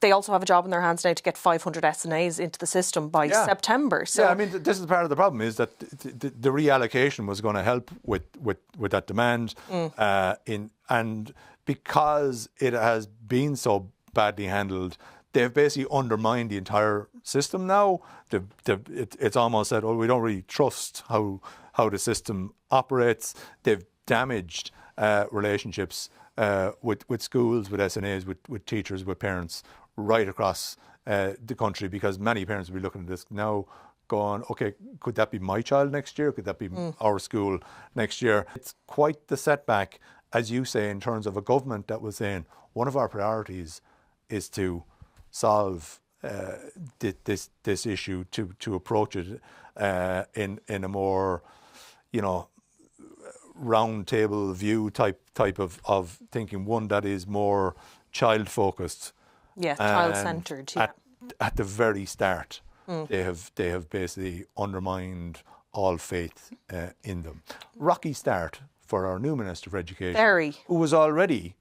they also have a job in their hands now to get 500 SNAs into the system by September. So I mean, this is part of the problem, is that the reallocation was going to help with that demand. And because it has been so badly handled, they've basically undermined the entire system now. It's almost said, oh, we don't really trust how the system operates. They've damaged relationships with schools, with SNAs, with teachers, with parents right across the country, because many parents will be looking at this now going, okay, could that be my child next year? Could that be our school next year? It's quite the setback, as you say, in terms of a government that was saying one of our priorities is to solve this issue, to approach it in a more, round table view type of thinking, one that is more child focused. Yeah, child centred. Yeah. At the very start, they have basically undermined all faith in them. Rocky start for our new Minister for Education, who was already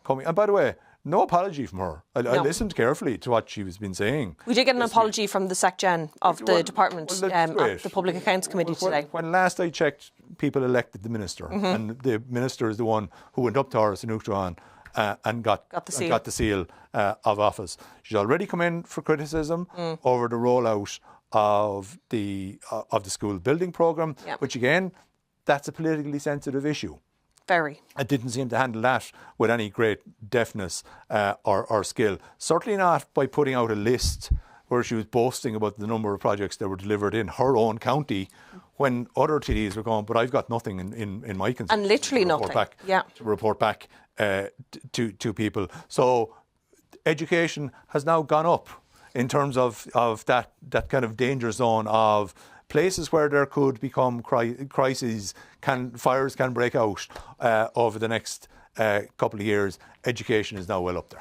coming. And by the way, no apology from her. I listened carefully to what she was been saying. We did get an apology from the SecGen of the department at the Public Accounts Committee today. When last I checked, people elected the minister, and the minister is the one who went up to Horace Nuachtaráin and got the seal of office. She's already come in for criticism over the rollout of the school building programme, which again, that's a politically sensitive issue. Very. I didn't seem to handle that with any great deftness or skill. Certainly not by putting out a list where she was boasting about the number of projects that were delivered in her own county, when other TDs were going, but I've got nothing in my constituency. And literally nothing. To report back to people. So education has now gone up in terms of that kind of danger zone of places where there could become crises, fires can break out over the next couple of years. Education is now well up there.